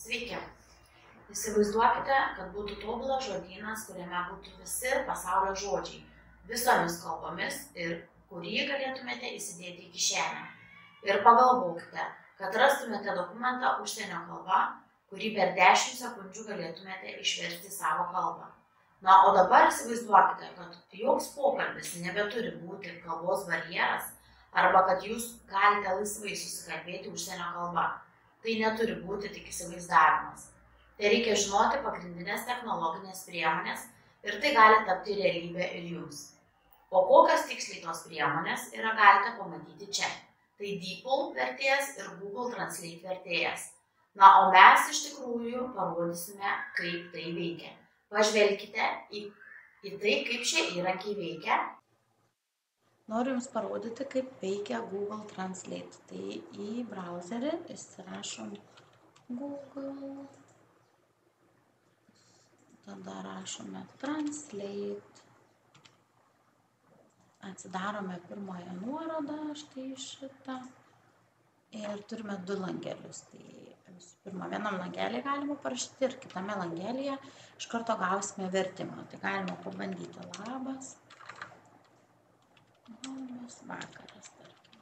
Sveiki. Įsivaizduokite, kad būtų tobulas žodynas, kuriame būtų visi pasaulio žodžiai, visomis kalbomis ir kurį galėtumėte įsidėti į kišenę. Ir pagalvokite, kad rastumėte dokumentą užsienio kalba, kurį per 10 sekundžių galėtumėte išversti į savo kalbą. Na, o dabar įsivaizduokite, kad joks pokalbis nebeturi būti kalbos barjeras arba kad jūs galite laisvai susikalbėti užsienio kalba. Tai neturi būti tik įsivaizdavimas. Tai reikia žinoti pagrindinės technologinės priemonės ir tai gali tapti realybė ir jums. O kokios tiksliai tos priemonės yra, galite pamatyti čia. Tai DeepL vertėjas ir Google Translate vertėjas. Na, o mes iš tikrųjų parodysime, kaip tai veikia. Pažvelkite į tai, kaip šie įrankiai veikia. Noriu Jums parodyti, kaip veikia Google Translate. Tai į browserį įsirašom Google, tada rašome Translate, atsidarome pirmąją nuorodą, štai šitą, ir turime 2 langelius. Tai visų pirma, vienam langelį galima parašyti ir kitame langelyje iš karto gausime vertimą. Tai galima pabandyti labas vakaras, tarkim.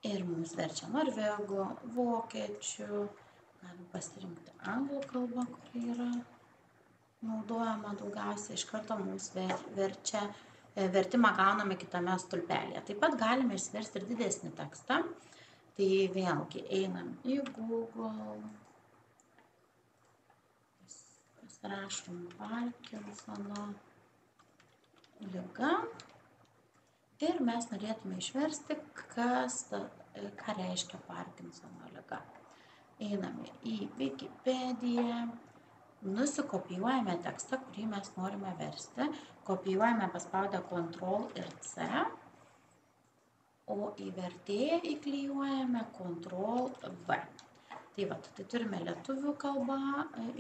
Ir mums verčia norvegų, vokiečių, galim pasirinkti anglų kalbą, kuri yra naudojama daugiausiai. Iš karto mums verčia, vertimą gauname kitame stulpelėje. Taip pat galime išsiversti ir didesnį tekstą. Tai vėlgi einam į Google, pasirašom Parkinsono liga. Ir mes norėtume išversti, ką reiškia Parkinsono liga. Einame į Wikipediją, nusikopijuojame tekstą, kurį mes norime versti, kopijuojame paspaudę Ctrl ir C, o į vertėją įklijuojame Ctrl V. Tai turime lietuvių kalbą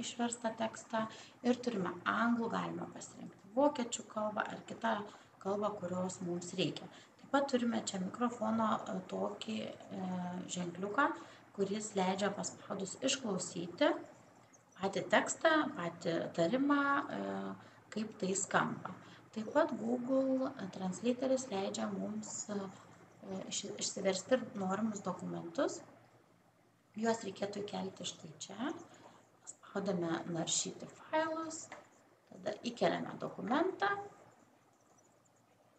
išverstą tekstą ir turime anglų, galime pasirinkti vokiečių kalbą ar kitą kalbą, kurios mums reikia. Taip pat turime čia mikrofono tokį ženkliuką, kuris leidžia paspaudus išklausyti patį tekstą, patį tarimą, kaip tai skamba. Taip pat Google Translateris leidžia mums išsiversti norimus dokumentus. Juos reikėtų įkelti štai čia. Paspaudame naršyti failus, tada įkeliame dokumentą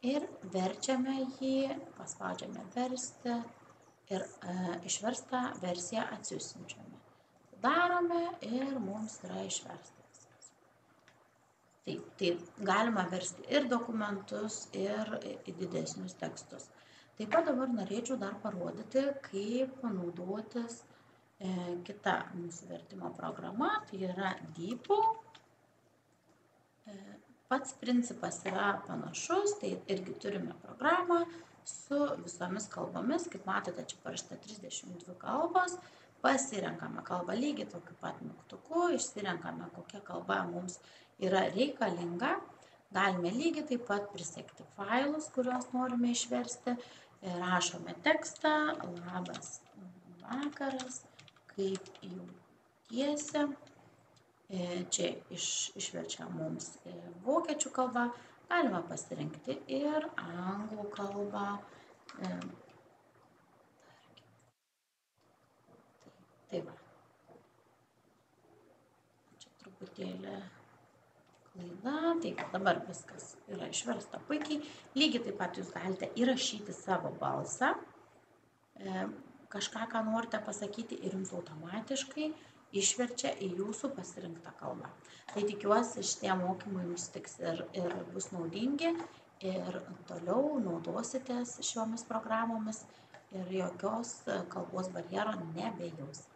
ir verčiame jį, paspaudžiame versti ir išverstą versiją atsiųsinčiame. Darome ir mums yra išverstas. Tai galima versti ir dokumentus, ir didesnius tekstus. Taip pat dabar norėčiau dar parodyti, kaip naudotis kita mūsų vertimo programa, tai yra DeepL. Pats principas yra panašus, tai irgi turime programą su visomis kalbomis, kaip matote, čia parašyta 32 kalbos, pasirenkame kalbą lygiai tokiu pat mygtuku, išsirenkame, kokia kalba mums yra reikalinga, galime lygiai taip pat prisegti failus, kuriuos norime išversti, rašome tekstą, labas vakaras, kaip jautiesi. Čia išverčia mums vokiečių kalbą, galime pasirinkti ir anglų kalbą. Tai va. Čia truputėlį klaida. Taip, dabar viskas yra išversta puikiai. Lygiai taip pat jūs galite įrašyti savo balsą, kažką, ką norite pasakyti ir jums automatiškai išverčia į jūsų pasirinktą kalbą. Tai tikiuosi, šitie mokymai jums tiks ir bus naudingi ir toliau naudositės šiomis programomis ir jokios kalbos barjero nebejausite.